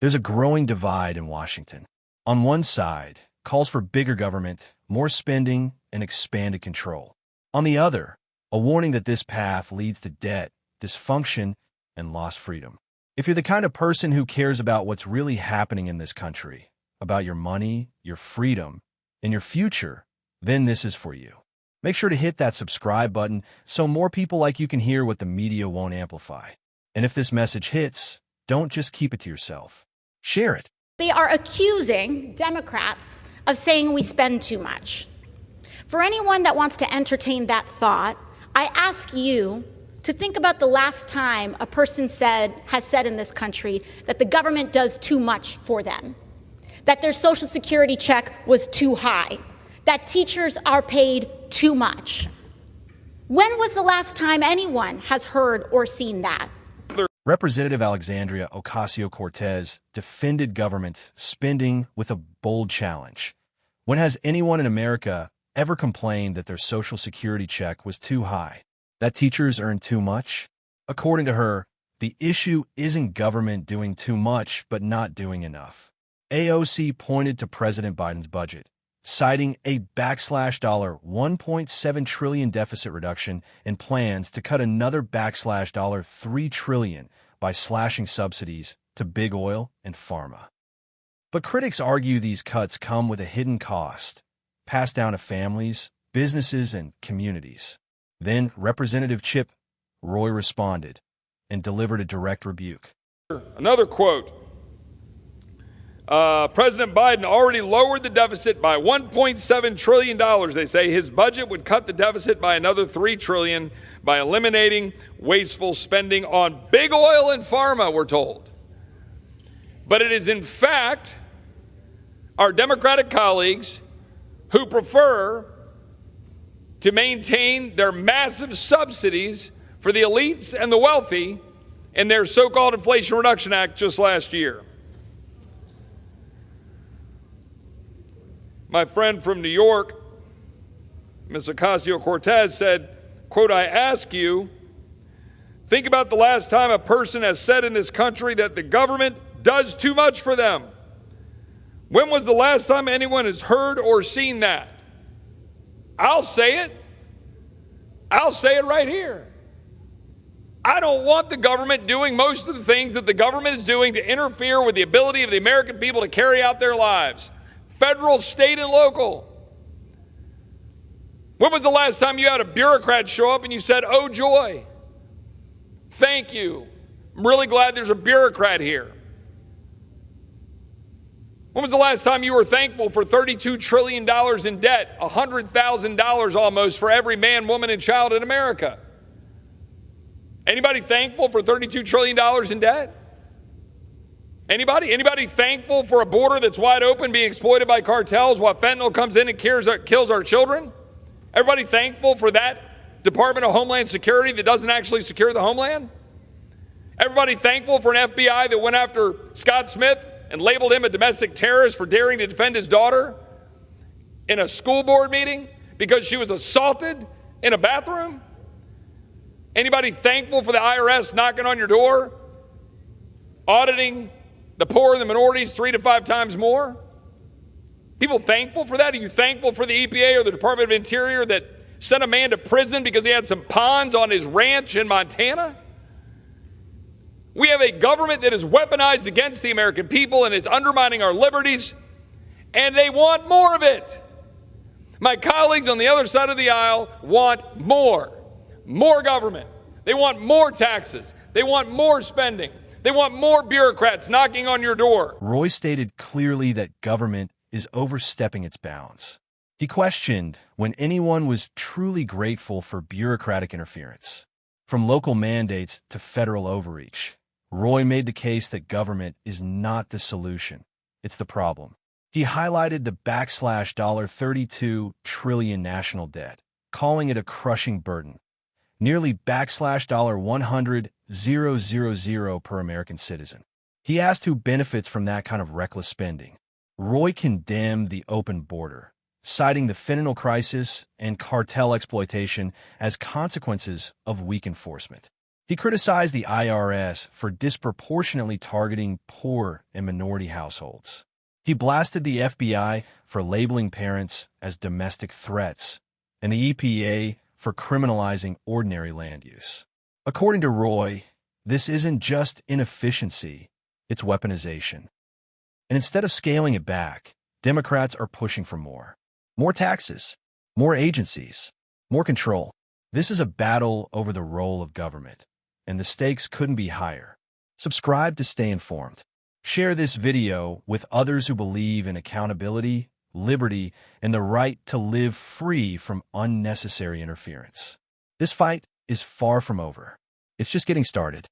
There's a growing divide in Washington. On one side, calls for bigger government, more spending, and expanded control. On the other, a warning that this path leads to debt, dysfunction, and lost freedom. If you're the kind of person who cares about what's really happening in this country, about your money, your freedom, and your future, then this is for you. Make sure to hit that subscribe button so more people like you can hear what the media won't amplify. And if this message hits, don't just keep it to yourself. Share it. They are accusing Democrats of saying we spend too much. For anyone that wants to entertain that thought, I ask you to think about the last time a person has said in this country that the government does too much for them, that their Social Security check was too high, that teachers are paid too much. When was the last time anyone has heard or seen that? Representative Alexandria Ocasio-Cortez defended government spending with a bold challenge. When has anyone in America ever complained that their Social Security check was too high, that teachers earn too much? According to her, the issue isn't government doing too much but not doing enough. AOC pointed to President Biden's budget, citing a $1.7 trillion deficit reduction and plans to cut another $3 trillion by slashing subsidies to big oil and pharma. But critics argue these cuts come with a hidden cost, passed down to families, businesses, and communities. Then Representative Chip Roy responded and delivered a direct rebuke. Another quote. President Biden already lowered the deficit by $1.7 trillion. They say his budget would cut the deficit by another $3 trillion by eliminating wasteful spending on big oil and pharma, we're told. But it is, in fact, our Democratic colleagues who prefer to maintain their massive subsidies for the elites and the wealthy in their so-called Inflation Reduction Act just last year. My friend from New York, Ms. Ocasio-Cortez, said, quote, I ask you, think about the last time a person has said in this country that the government does too much for them. When was the last time anyone has heard or seen that? I'll say it. I'll say it right here. I don't want the government doing most of the things that the government is doing to interfere with the ability of the American people to carry out their lives. Federal, state, and local. When was the last time you had a bureaucrat show up and you said, oh joy, thank you, I'm really glad there's a bureaucrat here? When was the last time you were thankful for $32 trillion in debt, $100,000 almost for every man, woman, and child in America? Anybody thankful for $32 trillion in debt? Anybody? Anybody thankful for a border that's wide open being exploited by cartels while fentanyl comes in and kills our children? Everybody thankful for that Department of Homeland Security that doesn't actually secure the homeland? Everybody thankful for an FBI that went after Scott Smith and labeled him a domestic terrorist for daring to defend his daughter in a school board meeting because she was assaulted in a bathroom? Anybody thankful for the IRS knocking on your door, auditing the poor and the minorities 3 to 5 times more? People thankful for that? Are you thankful for the EPA or the Department of Interior that sent a man to prison because he had some ponds on his ranch in Montana? We have a government that is weaponized against the American people and is undermining our liberties, and they want more of it. My colleagues on the other side of the aisle want more government. They want more taxes. They want more spending. They want more bureaucrats knocking on your door. Roy stated clearly that government is overstepping its bounds. He questioned when anyone was truly grateful for bureaucratic interference. From local mandates to federal overreach, Roy made the case that government is not the solution. It's the problem. He highlighted the $32 trillion national debt, calling it a crushing burden. Nearly $100,000 per American citizen. He asked who benefits from that kind of reckless spending. Roy condemned the open border, citing the fentanyl crisis and cartel exploitation as consequences of weak enforcement. He criticized the IRS for disproportionately targeting poor and minority households. He blasted the FBI for labeling parents as domestic threats, and the EPA for criminalizing ordinary land use. According to Roy, this isn't just inefficiency, it's weaponization. And instead of scaling it back, Democrats are pushing for more. More taxes, more agencies, more control. This is a battle over the role of government, and the stakes couldn't be higher. Subscribe to stay informed. Share this video with others who believe in accountability, liberty, and the right to live free from unnecessary interference. This fight is far from over. It's just getting started.